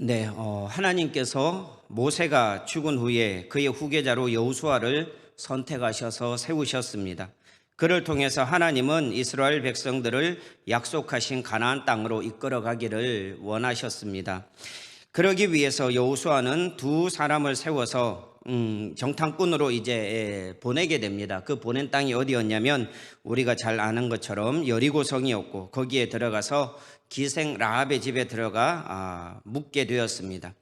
네, 하나님께서 모세가 죽은 후에 그의 후계자로 여호수아를 선택하셔서 세우셨습니다. 그를 통해서 하나님은 이스라엘 백성들을 약속하신 가나안 땅으로 이끌어 가기를 원하셨습니다. 그러기 위해서 여호수아는 두 사람을 세워서 정탐꾼으로 이제 보내게 됩니다. 그 보낸 땅이 어디였냐면 우리가 잘 아는 것처럼 여리고성이었고 거기에 들어가서 기생 라합의 집에 들어가 묵게 되었습니다.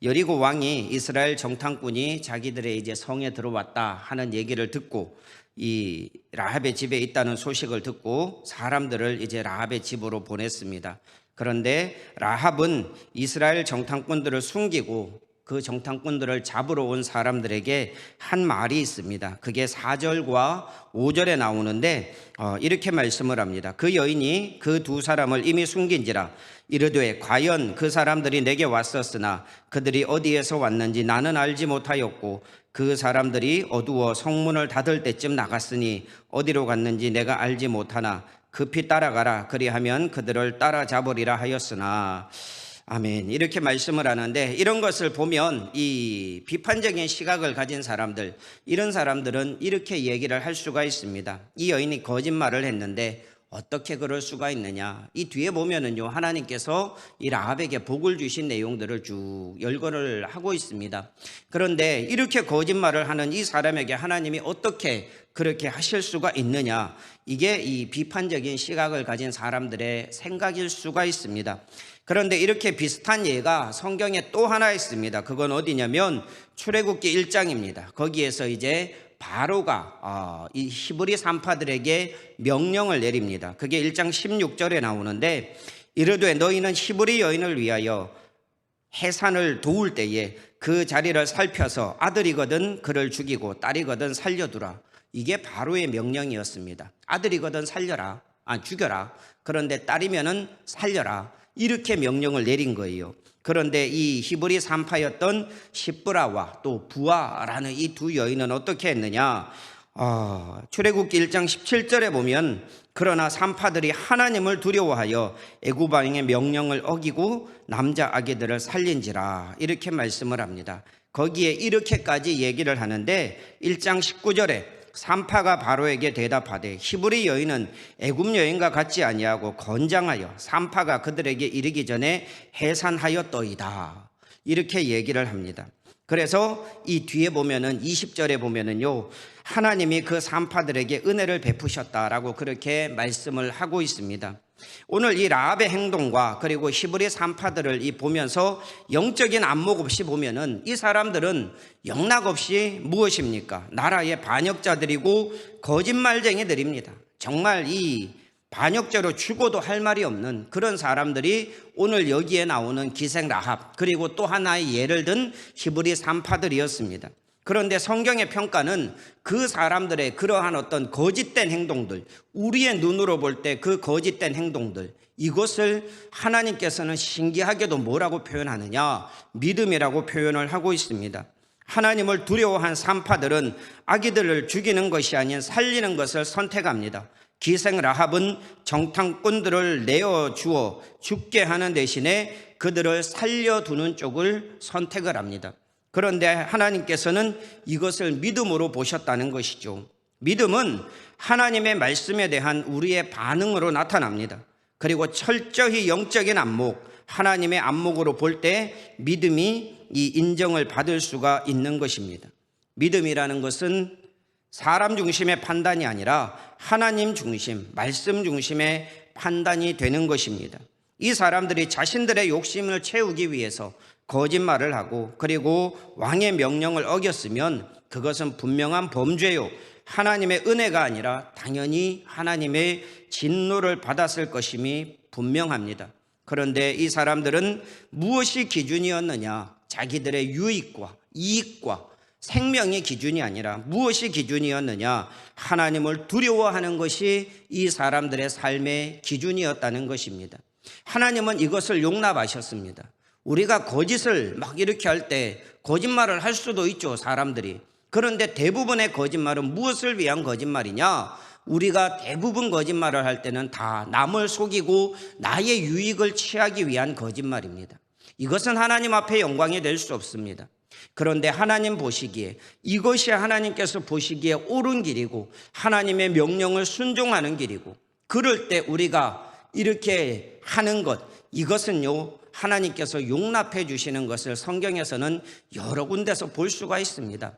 여리고 왕이 이스라엘 정탐꾼이 자기들의 이제 성에 들어왔다 하는 얘기를 듣고 이 라합의 집에 있다는 소식을 듣고 사람들을 이제 라합의 집으로 보냈습니다. 그런데 라합은 이스라엘 정탐꾼들을 숨기고 그 정탐꾼들을 잡으러 온 사람들에게 한 말이 있습니다. 그게 4절과 5절에 나오는데 이렇게 말씀을 합니다. 그 여인이 그 두 사람을 이미 숨긴지라 이르되 과연 그 사람들이 내게 왔었으나 그들이 어디에서 왔는지 나는 알지 못하였고 그 사람들이 어두워 성문을 닫을 때쯤 나갔으니 어디로 갔는지 내가 알지 못하나 급히 따라가라 그리하면 그들을 따라잡으리라 하였으나 아멘. 이렇게 말씀을 하는데 이런 것을 보면 이 비판적인 시각을 가진 사람들, 이런 사람들은 이렇게 얘기를 할 수가 있습니다. 이 여인이 거짓말을 했는데 어떻게 그럴 수가 있느냐. 이 뒤에 보면은요, 하나님께서 이 라합에게 복을 주신 내용들을 쭉 열거를 하고 있습니다. 그런데 이렇게 거짓말을 하는 이 사람에게 하나님이 어떻게 그렇게 하실 수가 있느냐. 이게 이 비판적인 시각을 가진 사람들의 생각일 수가 있습니다. 그런데 이렇게 비슷한 예가 성경에 또 하나 있습니다. 그건 어디냐면 출애굽기 1장입니다. 거기에서 이제 바로가 이 히브리 산파들에게 명령을 내립니다. 그게 1장 16절에 나오는데 이르되 너희는 히브리 여인을 위하여 해산을 도울 때에 그 자리를 살펴서 아들이거든 그를 죽이고 딸이거든 살려두라. 이게 바로의 명령이었습니다. 아들이거든 살려라, 죽여라. 그런데 딸이면은 살려라. 이렇게 명령을 내린 거예요. 그런데 이 히브리 산파였던 십브라와 또 부아라는 이 두 여인은 어떻게 했느냐. 출애굽기 1장 17절에 보면 그러나 산파들이 하나님을 두려워하여 애굽 왕의 명령을 어기고 남자 아기들을 살린지라 이렇게 말씀을 합니다. 거기에 이렇게까지 얘기를 하는데 1장 19절에 산파가 바로에게 대답하되 히브리 여인은 애굽 여인과 같지 아니하고 건장하여 산파가 그들에게 이르기 전에 해산하였더이다. 이렇게 얘기를 합니다. 그래서 이 뒤에 보면은 20절에 보면은요, 하나님이 그 산파들에게 은혜를 베푸셨다라고 그렇게 말씀을 하고 있습니다. 오늘 이 라합의 행동과 그리고 히브리 산파들을 보면서 영적인 안목 없이 보면은 이 사람들은 영락 없이 무엇입니까? 나라의 반역자들이고 거짓말쟁이들입니다. 정말 이 반역자로 죽어도 할 말이 없는 그런 사람들이 오늘 여기에 나오는 기생 라합 그리고 또 하나의 예를 든 히브리 산파들이었습니다. 그런데 성경의 평가는 그 사람들의 그러한 어떤 거짓된 행동들, 우리의 눈으로 볼 때 그 거짓된 행동들, 이것을 하나님께서는 신기하게도 뭐라고 표현하느냐? 믿음이라고 표현을 하고 있습니다. 하나님을 두려워한 산파들은 아기들을 죽이는 것이 아닌 살리는 것을 선택합니다. 기생 라합은 정탐꾼들을 내어주어 죽게 하는 대신에 그들을 살려두는 쪽을 선택을 합니다. 그런데 하나님께서는 이것을 믿음으로 보셨다는 것이죠. 믿음은 하나님의 말씀에 대한 우리의 반응으로 나타납니다. 그리고 철저히 영적인 안목, 하나님의 안목으로 볼 때 믿음이 이 인정을 받을 수가 있는 것입니다. 믿음이라는 것은 사람 중심의 판단이 아니라 하나님 중심, 말씀 중심의 판단이 되는 것입니다. 이 사람들이 자신들의 욕심을 채우기 위해서 거짓말을 하고 그리고 왕의 명령을 어겼으면 그것은 분명한 범죄요, 하나님의 은혜가 아니라 당연히 하나님의 진노를 받았을 것임이 분명합니다. 그런데 이 사람들은 무엇이 기준이었느냐? 자기들의 유익과 이익과 생명이 기준이 아니라 무엇이 기준이었느냐? 하나님을 두려워하는 것이 이 사람들의 삶의 기준이었다는 것입니다. 하나님은 이것을 용납하셨습니다. 우리가 거짓을 막 이렇게 할 때 거짓말을 할 수도 있죠, 사람들이. 그런데 대부분의 거짓말은 무엇을 위한 거짓말이냐? 우리가 대부분 거짓말을 할 때는 다 남을 속이고 나의 유익을 취하기 위한 거짓말입니다. 이것은 하나님 앞에 영광이 될 수 없습니다. 그런데 하나님 보시기에 이것이 하나님께서 보시기에 옳은 길이고 하나님의 명령을 순종하는 길이고, 그럴 때 우리가 이렇게 하는 것, 이것은요 하나님께서 용납해 주시는 것을 성경에서는 여러 군데서 볼 수가 있습니다.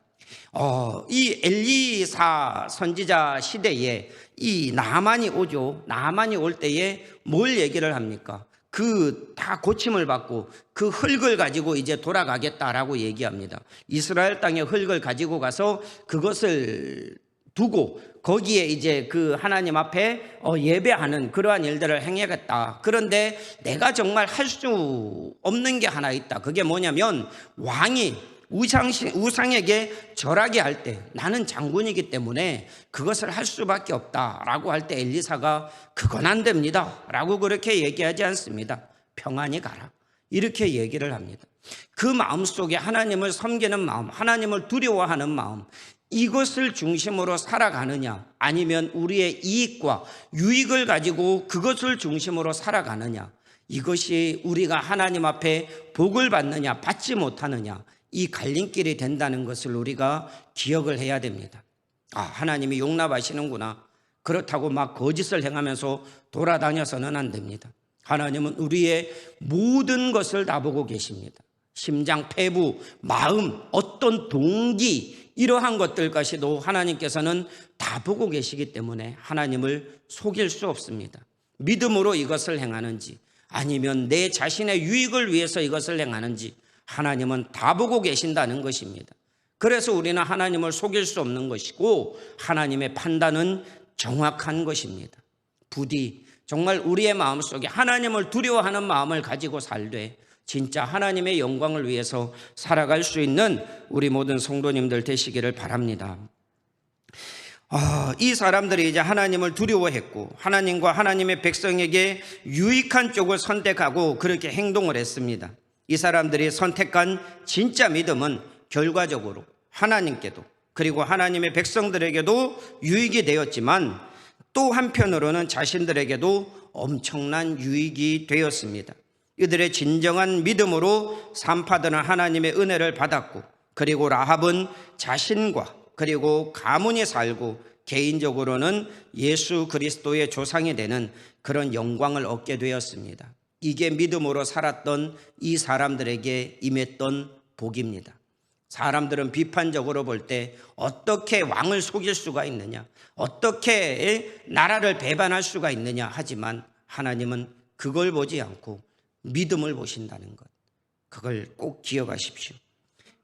이 엘리사 선지자 시대에 이 나만이 오죠. 나만이 올 때에 뭘 얘기를 합니까? 그 다 고침을 받고 그 흙을 가지고 이제 돌아가겠다라고 얘기합니다. 이스라엘 땅에 흙을 가지고 가서 그것을 두고 거기에 이제 그 하나님 앞에 예배하는 그러한 일들을 행하겠다. 그런데 내가 정말 할 수 없는 게 하나 있다. 그게 뭐냐면, 왕이 우상에게 절하게 할 때 나는 장군이기 때문에 그것을 할 수밖에 없다라고 할 때 엘리사가 그건 안 됩니다 라고 그렇게 얘기하지 않습니다. 평안히 가라, 이렇게 얘기를 합니다. 그 마음속에 하나님을 섬기는 마음, 하나님을 두려워하는 마음, 이것을 중심으로 살아가느냐, 아니면 우리의 이익과 유익을 가지고 그것을 중심으로 살아가느냐, 이것이 우리가 하나님 앞에 복을 받느냐 받지 못하느냐, 이 갈림길이 된다는 것을 우리가 기억을 해야 됩니다. 하나님이 용납하시는구나. 그렇다고 막 거짓을 행하면서 돌아다녀서는 안 됩니다. 하나님은 우리의 모든 것을 다 보고 계십니다. 심장, 폐부, 마음, 어떤 동기, 이러한 것들까지도 하나님께서는 다 보고 계시기 때문에 하나님을 속일 수 없습니다. 믿음으로 이것을 행하는지 아니면 내 자신의 유익을 위해서 이것을 행하는지 하나님은 다 보고 계신다는 것입니다. 그래서 우리는 하나님을 속일 수 없는 것이고 하나님의 판단은 정확한 것입니다. 부디 정말 우리의 마음속에 하나님을 두려워하는 마음을 가지고 살되 진짜 하나님의 영광을 위해서 살아갈 수 있는 우리 모든 성도님들 되시기를 바랍니다. 이 사람들이 이제 하나님을 두려워했고 하나님과 하나님의 백성에게 유익한 쪽을 선택하고 그렇게 행동을 했습니다. 이 사람들이 선택한 진짜 믿음은 결과적으로 하나님께도 그리고 하나님의 백성들에게도 유익이 되었지만 또 한편으로는 자신들에게도 엄청난 유익이 되었습니다. 이들의 진정한 믿음으로 산파들은 하나님의 은혜를 받았고, 그리고 라합은 자신과 그리고 가문이 살고 개인적으로는 예수 그리스도의 조상이 되는 그런 영광을 얻게 되었습니다. 이게 믿음으로 살았던 이 사람들에게 임했던 복입니다. 사람들은 비판적으로 볼 때 어떻게 왕을 속일 수가 있느냐, 어떻게 나라를 배반할 수가 있느냐 하지만 하나님은 그걸 보지 않고 믿음을 보신다는 것, 그걸 꼭 기억하십시오.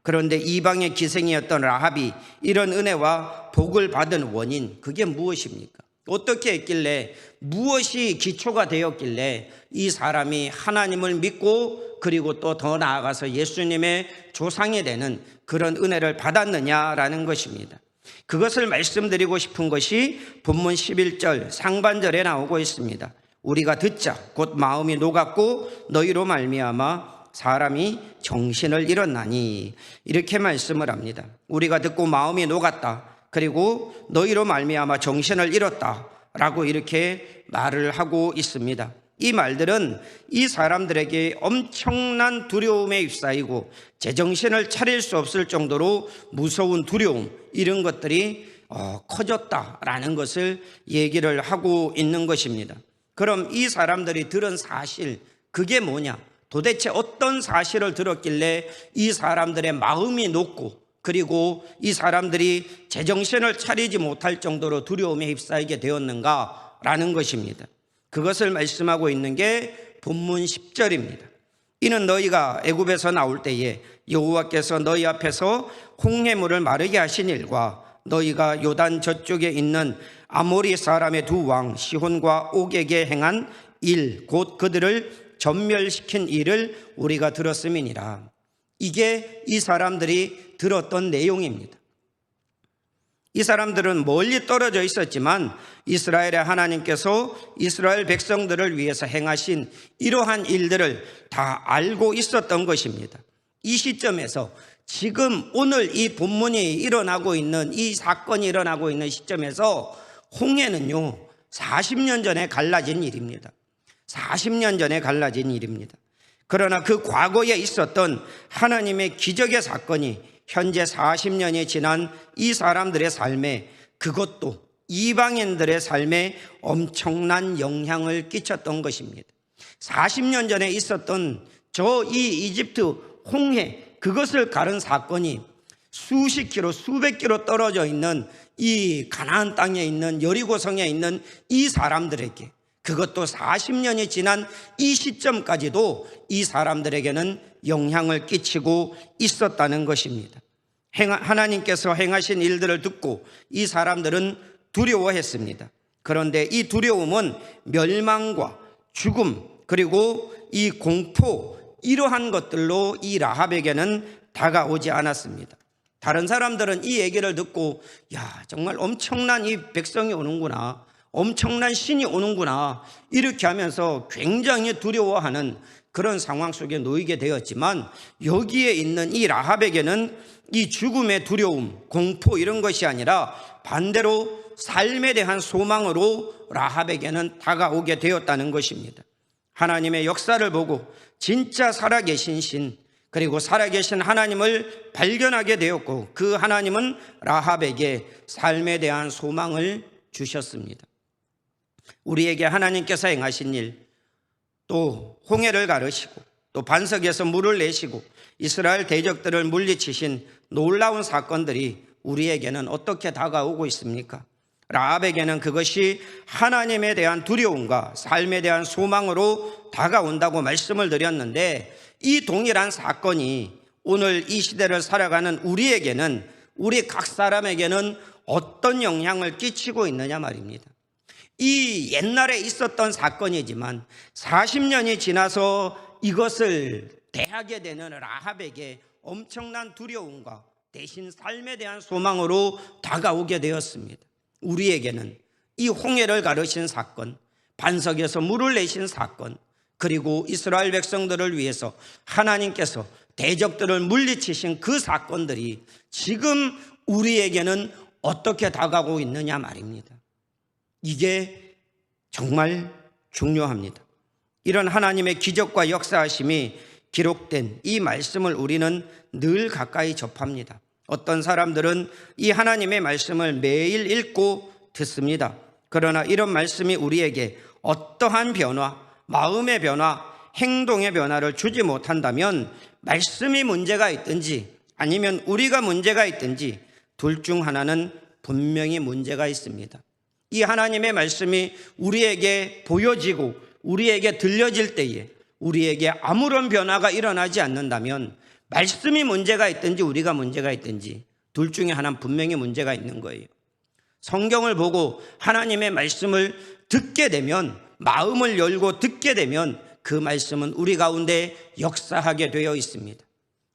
그런데 이방의 기생이었던 라합이 이런 은혜와 복을 받은 원인, 그게 무엇입니까? 어떻게 했길래, 무엇이 기초가 되었길래 이 사람이 하나님을 믿고 그리고 또 더 나아가서 예수님의 조상이 되는 그런 은혜를 받았느냐라는 것입니다. 그것을 말씀드리고 싶은 것이 본문 11절 상반절에 나오고 있습니다. 우리가 듣자 곧 마음이 녹았고 너희로 말미암아 사람이 정신을 잃었나니, 이렇게 말씀을 합니다. 우리가 듣고 마음이 녹았다, 그리고 너희로 말미암아 정신을 잃었다 라고 이렇게 말을 하고 있습니다. 이 말들은 이 사람들에게 엄청난 두려움에 휩싸이고 제정신을 차릴 수 없을 정도로 무서운 두려움, 이런 것들이 커졌다라는 것을 얘기를 하고 있는 것입니다. 그럼 이 사람들이 들은 사실, 그게 뭐냐? 도대체 어떤 사실을 들었길래 이 사람들의 마음이 녹고 그리고 이 사람들이 제정신을 차리지 못할 정도로 두려움에 휩싸이게 되었는가라는 것입니다. 그것을 말씀하고 있는 게 본문 10절입니다. 이는 너희가 애굽에서 나올 때에 여호와께서 너희 앞에서 홍해물을 마르게 하신 일과 너희가 요단 저쪽에 있는 아모리 사람의 두 왕 시혼과 옥에게 행한 일, 곧 그들을 전멸시킨 일을 우리가 들었음이니라. 이게 이 사람들이 들었던 내용입니다. 이 사람들은 멀리 떨어져 있었지만 이스라엘의 하나님께서 이스라엘 백성들을 위해서 행하신 이러한 일들을 다 알고 있었던 것입니다. 이 시점에서 지금 오늘 이 본문이 일어나고 있는, 이 사건이 일어나고 있는 시점에서 홍해는요 40년 전에 갈라진 일입니다. 40년 전에 갈라진 일입니다. 그러나 그 과거에 있었던 하나님의 기적의 사건이 현재 40년이 지난 이 사람들의 삶에, 그것도 이방인들의 삶에 엄청난 영향을 끼쳤던 것입니다. 40년 전에 있었던 이 이집트 홍해, 그것을 가른 사건이 수십 킬로, 수백 킬로 떨어져 있는 이 가나안 땅에 있는 여리고성에 있는 이 사람들에게, 그것도 40년이 지난 이 시점까지도 이 사람들에게는 영향을 끼치고 있었다는 것입니다. 하나님께서 행하신 일들을 듣고 이 사람들은 두려워했습니다. 그런데 이 두려움은 멸망과 죽음, 그리고 이 공포, 이러한 것들로 이 라합에게는 다가오지 않았습니다. 다른 사람들은 이 얘기를 듣고 정말 엄청난 이 백성이 오는구나, 엄청난 신이 오는구나, 이렇게 하면서 굉장히 두려워하는 그런 상황 속에 놓이게 되었지만, 여기에 있는 이 라합에게는 이 죽음의 두려움, 공포, 이런 것이 아니라 반대로 삶에 대한 소망으로 라합에게는 다가오게 되었다는 것입니다. 하나님의 역사를 보고 진짜 살아계신 신, 그리고 살아계신 하나님을 발견하게 되었고, 그 하나님은 라합에게 삶에 대한 소망을 주셨습니다. 우리에게 하나님께서 행하신 일, 또 홍해를 가르시고 또 반석에서 물을 내시고 이스라엘 대적들을 물리치신 놀라운 사건들이 우리에게는 어떻게 다가오고 있습니까? 라합에게는 그것이 하나님에 대한 두려움과 삶에 대한 소망으로 다가온다고 말씀을 드렸는데, 이 동일한 사건이 오늘 이 시대를 살아가는 우리에게는, 우리 각 사람에게는 어떤 영향을 끼치고 있느냐 말입니다. 이 옛날에 있었던 사건이지만 40년이 지나서 이것을 대하게 되는 라합에게 엄청난 두려움과 대신 삶에 대한 소망으로 다가오게 되었습니다. 우리에게는 이 홍해를 가르신 사건, 반석에서 물을 내신 사건, 그리고 이스라엘 백성들을 위해서 하나님께서 대적들을 물리치신 그 사건들이 지금 우리에게는 어떻게 다가오고 있느냐 말입니다. 이게 정말 중요합니다. 이런 하나님의 기적과 역사하심이 기록된 이 말씀을 우리는 늘 가까이 접합니다. 어떤 사람들은 이 하나님의 말씀을 매일 읽고 듣습니다. 그러나 이런 말씀이 우리에게 어떠한 변화, 마음의 변화, 행동의 변화를 주지 못한다면 말씀이 문제가 있든지 아니면 우리가 문제가 있든지 둘 중 하나는 분명히 문제가 있습니다. 이 하나님의 말씀이 우리에게 보여지고 우리에게 들려질 때에 우리에게 아무런 변화가 일어나지 않는다면 말씀이 문제가 있든지 우리가 문제가 있든지 둘 중에 하나는 분명히 문제가 있는 거예요. 성경을 보고 하나님의 말씀을 듣게 되면, 마음을 열고 듣게 되면 그 말씀은 우리 가운데 역사하게 되어 있습니다.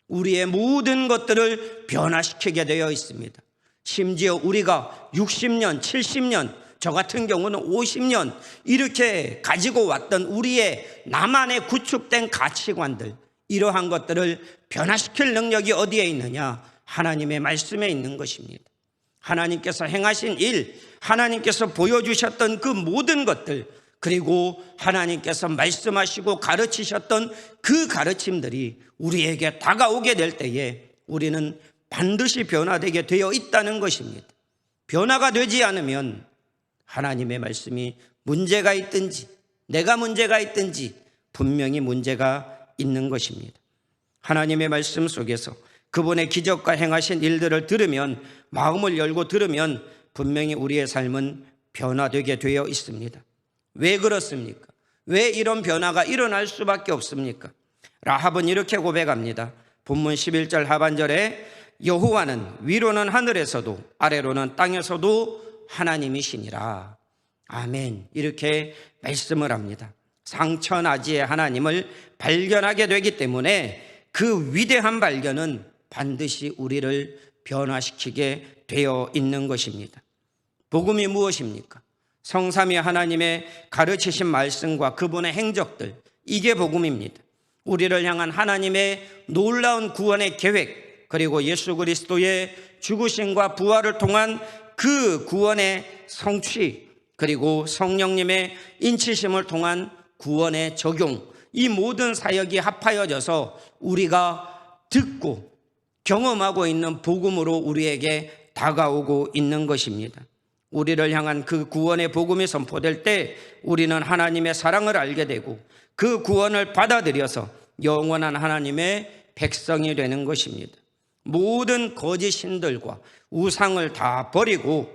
우리의 모든 것들을 변화시키게 되어 있습니다. 심지어 우리가 60년, 70년, 저 같은 경우는 50년 이렇게 가지고 왔던 우리의 나만의 구축된 가치관들, 이러한 것들을 변화시킬 능력이 어디에 있느냐? 하나님의 말씀에 있는 것입니다. 하나님께서 행하신 일, 하나님께서 보여주셨던 그 모든 것들, 그리고 하나님께서 말씀하시고 가르치셨던 그 가르침들이 우리에게 다가오게 될 때에 우리는 반드시 변화되게 되어 있다는 것입니다. 변화가 되지 않으면 하나님의 말씀이 문제가 있든지 내가 문제가 있든지 분명히 문제가 있는 것입니다. 하나님의 말씀 속에서 그분의 기적과 행하신 일들을 들으면, 마음을 열고 들으면 분명히 우리의 삶은 변화되게 되어 있습니다. 왜 그렇습니까? 왜 이런 변화가 일어날 수밖에 없습니까? 라합은 이렇게 고백합니다. 본문 11절 하반절에 여호와는 위로는 하늘에서도 아래로는 땅에서도 하나님이시니라. 아멘. 이렇게 말씀을 합니다. 상천하지의 하나님을 발견하게 되기 때문에 그 위대한 발견은 반드시 우리를 변화시키게 되어 있는 것입니다. 복음이 무엇입니까? 성삼위 하나님의 가르치신 말씀과 그분의 행적들, 이게 복음입니다. 우리를 향한 하나님의 놀라운 구원의 계획, 그리고 예수 그리스도의 죽으심과 부활을 통한 그 구원의 성취, 그리고 성령님의 인치심을 통한 구원의 적용, 이 모든 사역이 합하여져서 우리가 듣고 경험하고 있는 복음으로 우리에게 다가오고 있는 것입니다. 우리를 향한 그 구원의 복음이 선포될 때 우리는 하나님의 사랑을 알게 되고 그 구원을 받아들여서 영원한 하나님의 백성이 되는 것입니다. 모든 거짓 신들과 우상을 다 버리고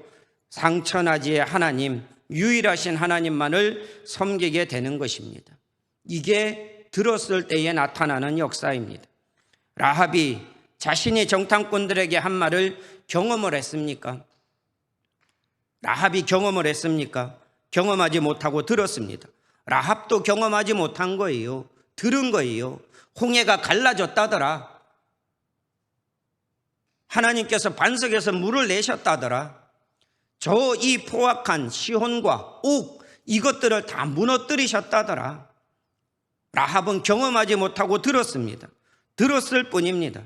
상천하지의 하나님, 유일하신 하나님만을 섬기게 되는 것입니다. 이게 들었을 때에 나타나는 역사입니다. 라합이 자신이 정탐꾼들에게 한 말을 경험을 했습니까? 라합이 경험을 했습니까? 경험하지 못하고 들었습니다. 라합도 경험하지 못한 거예요. 들은 거예요. 홍해가 갈라졌다더라. 하나님께서 반석에서 물을 내셨다더라. 저 이 포악한 시혼과 옥 이것들을 다 무너뜨리셨다더라. 라합은 경험하지 못하고 들었습니다. 들었을 뿐입니다.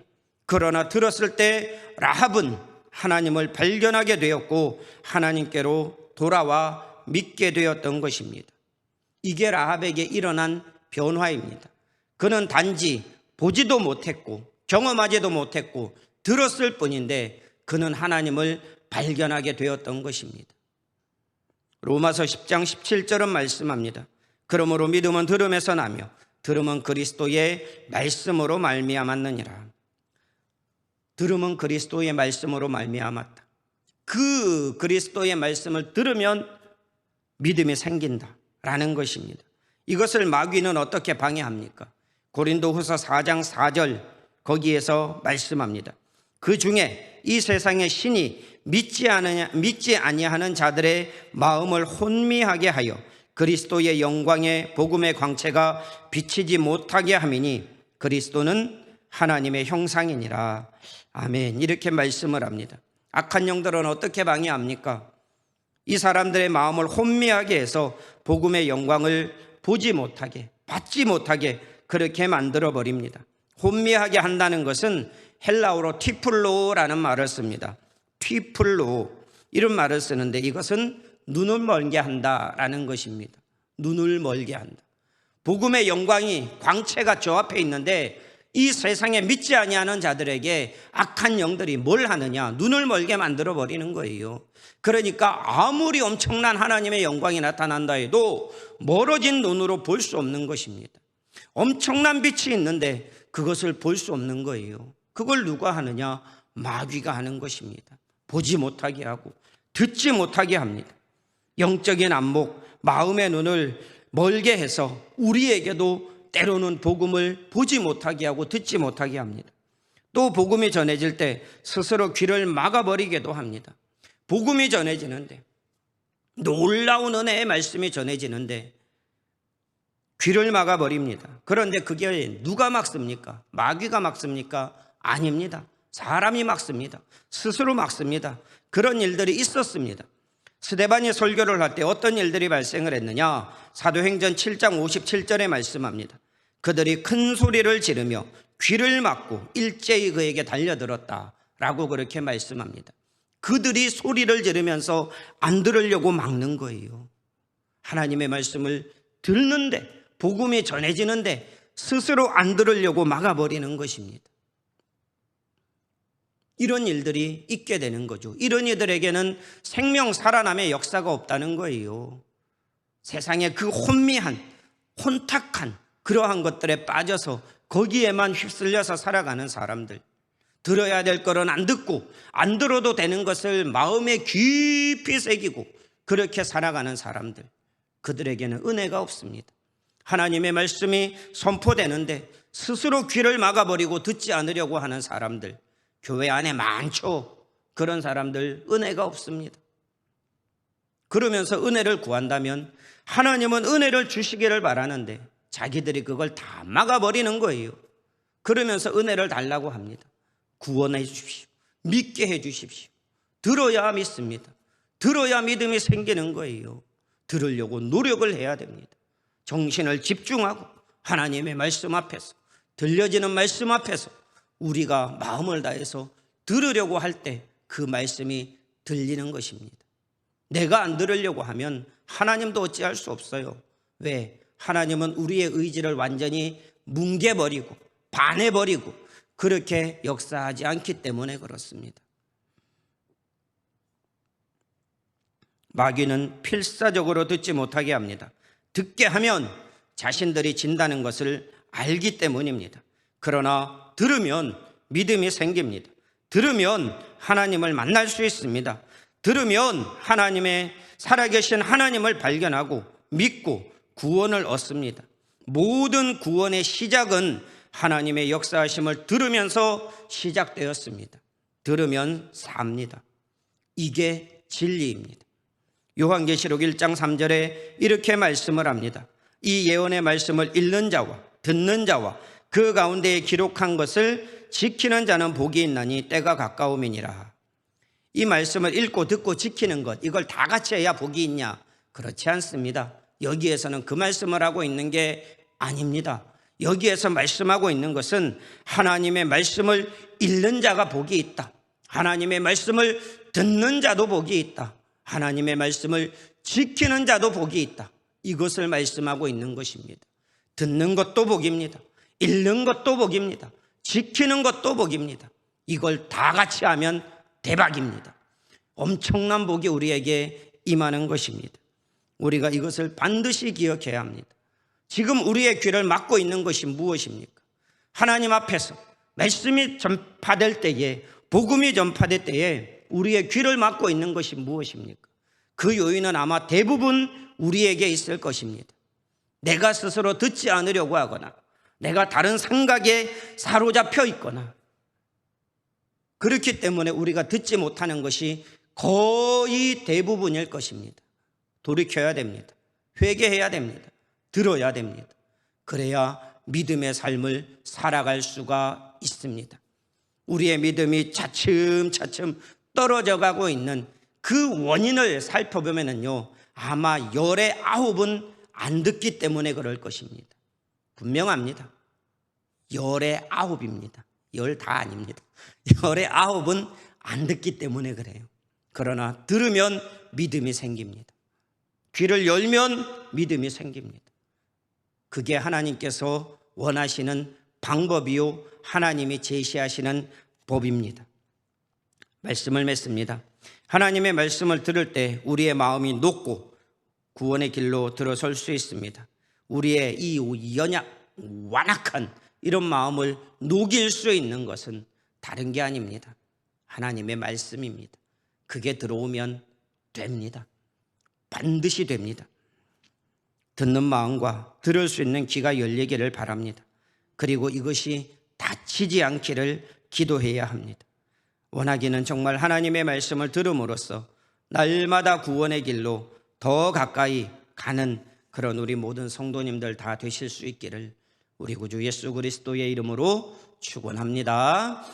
그러나 들었을 때 라합은 하나님을 발견하게 되었고 하나님께로 돌아와 믿게 되었던 것입니다. 이게 라합에게 일어난 변화입니다. 그는 단지 보지도 못했고 경험하지도 못했고 들었을 뿐인데 그는 하나님을 발견하게 되었던 것입니다. 로마서 10장 17절은 말씀합니다. 그러므로 믿음은 들음에서 나며 들음은 그리스도의 말씀으로 말미암았느니라. 들음은 그리스도의 말씀으로 말미암았다. 그 그리스도의 말씀을 들으면 믿음이 생긴다라는 것입니다. 이것을 마귀는 어떻게 방해합니까? 고린도후서 4장 4절 거기에서 말씀합니다. 그 중에 이 세상의 신이 믿지 아니하는 자들의 마음을 혼미하게 하여 그리스도의 영광의 복음의 광채가 비치지 못하게 함이니 그리스도는 하나님의 형상이니라. 아멘. 이렇게 말씀을 합니다. 악한 영들은 어떻게 방해합니까? 이 사람들의 마음을 혼미하게 해서 복음의 영광을 보지 못하게, 받지 못하게 그렇게 만들어 버립니다. 혼미하게 한다는 것은 헬라어로 티플로라는 말을 씁니다. 티플로 이런 말을 쓰는데 이것은 눈을 멀게 한다라는 것입니다. 눈을 멀게 한다. 복음의 영광이 광채가 저 앞에 있는데 이 세상에 믿지 아니하는 자들에게 악한 영들이 뭘 하느냐? 눈을 멀게 만들어 버리는 거예요. 그러니까 아무리 엄청난 하나님의 영광이 나타난다 해도 멀어진 눈으로 볼 수 없는 것입니다. 엄청난 빛이 있는데 그것을 볼 수 없는 거예요. 그걸 누가 하느냐? 마귀가 하는 것입니다. 보지 못하게 하고 듣지 못하게 합니다. 영적인 안목, 마음의 눈을 멀게 해서 우리에게도 때로는 복음을 보지 못하게 하고 듣지 못하게 합니다. 또 복음이 전해질 때 스스로 귀를 막아버리기도 합니다. 복음이 전해지는데, 놀라운 은혜의 말씀이 전해지는데 귀를 막아버립니다. 그런데 그게 누가 막습니까? 마귀가 막습니까? 아닙니다. 사람이 막습니다. 스스로 막습니다. 그런 일들이 있었습니다. 스데반이 설교를 할 때 어떤 일들이 발생을 했느냐? 사도행전 7장 57절에 말씀합니다. 그들이 큰 소리를 지르며 귀를 막고 일제히 그에게 달려들었다라고 그렇게 말씀합니다. 그들이 소리를 지르면서 안 들으려고 막는 거예요. 하나님의 말씀을 듣는데, 복음이 전해지는데 스스로 안 들으려고 막아버리는 것입니다. 이런 일들이 있게 되는 거죠. 이런 이들에게는 생명 살아남의 역사가 없다는 거예요. 세상에 그 혼미한, 혼탁한 그러한 것들에 빠져서 거기에만 휩쓸려서 살아가는 사람들, 들어야 될 거는 안 듣고 안 들어도 되는 것을 마음에 깊이 새기고 그렇게 살아가는 사람들, 그들에게는 은혜가 없습니다. 하나님의 말씀이 선포되는데 스스로 귀를 막아버리고 듣지 않으려고 하는 사람들, 교회 안에 많죠. 그런 사람들 은혜가 없습니다. 그러면서 은혜를 구한다면 하나님은 은혜를 주시기를 바라는데 자기들이 그걸 다 막아버리는 거예요. 그러면서 은혜를 달라고 합니다. 구원해 주십시오. 믿게 해 주십시오. 들어야 믿습니다. 들어야 믿음이 생기는 거예요. 들으려고 노력을 해야 됩니다. 정신을 집중하고 하나님의 말씀 앞에서, 들려지는 말씀 앞에서 우리가 마음을 다해서 들으려고 할 때 그 말씀이 들리는 것입니다. 내가 안 들으려고 하면 하나님도 어찌할 수 없어요. 왜? 하나님은 우리의 의지를 완전히 뭉개버리고 반해버리고 그렇게 역사하지 않기 때문에 그렇습니다. 마귀는 필사적으로 듣지 못하게 합니다. 듣게 하면 자신들이 진다는 것을 알기 때문입니다. 그러나 들으면 믿음이 생깁니다. 들으면 하나님을 만날 수 있습니다. 들으면 하나님의 살아계신 하나님을 발견하고 믿고 구원을 얻습니다. 모든 구원의 시작은 하나님의 역사하심을 들으면서 시작되었습니다. 들으면 삽니다. 이게 진리입니다. 요한계시록 1장 3절에 이렇게 말씀을 합니다. 이 예언의 말씀을 읽는 자와 듣는 자와 그 가운데에 기록한 것을 지키는 자는 복이 있나니 때가 가까움이니라. 이 말씀을 읽고 듣고 지키는 것, 이걸 다 같이 해야 복이 있냐? 그렇지 않습니다. 여기에서는 그 말씀을 하고 있는 게 아닙니다. 여기에서 말씀하고 있는 것은 하나님의 말씀을 읽는 자가 복이 있다. 하나님의 말씀을 듣는 자도 복이 있다. 하나님의 말씀을 지키는 자도 복이 있다. 이것을 말씀하고 있는 것입니다. 듣는 것도 복입니다. 읽는 것도 복입니다. 지키는 것도 복입니다. 이걸 다 같이 하면 대박입니다. 엄청난 복이 우리에게 임하는 것입니다. 우리가 이것을 반드시 기억해야 합니다. 지금 우리의 귀를 막고 있는 것이 무엇입니까? 하나님 앞에서 말씀이 전파될 때에, 복음이 전파될 때에 우리의 귀를 막고 있는 것이 무엇입니까? 그 요인은 아마 대부분 우리에게 있을 것입니다. 내가 스스로 듣지 않으려고 하거나 내가 다른 생각에 사로잡혀 있거나, 그렇기 때문에 우리가 듣지 못하는 것이 거의 대부분일 것입니다. 돌이켜야 됩니다. 회개해야 됩니다. 들어야 됩니다. 그래야 믿음의 삶을 살아갈 수가 있습니다. 우리의 믿음이 차츰차츰 떨어져 가고 있는 그 원인을 살펴보면요, 아마 19은 안 듣기 때문에 그럴 것입니다. 분명합니다. 19입니다. 10 다 아닙니다. 19은 안 듣기 때문에 그래요. 그러나 들으면 믿음이 생깁니다. 귀를 열면 믿음이 생깁니다. 그게 하나님께서 원하시는 방법이요, 하나님이 제시하시는 법입니다. 말씀을 맺습니다. 하나님의 말씀을 들을 때 우리의 마음이 녹고 구원의 길로 들어설 수 있습니다. 우리의 이 완악한 이런 마음을 녹일 수 있는 것은 다른 게 아닙니다. 하나님의 말씀입니다. 그게 들어오면 됩니다. 반드시 됩니다. 듣는 마음과 들을 수 있는 귀가 열리기를 바랍니다. 그리고 이것이 다치지 않기를 기도해야 합니다. 원하기는 정말 하나님의 말씀을 들음으로써 날마다 구원의 길로 더 가까이 가는 그런 우리 모든 성도님들 다 되실 수 있기를 우리 구주 예수 그리스도의 이름으로 축원합니다.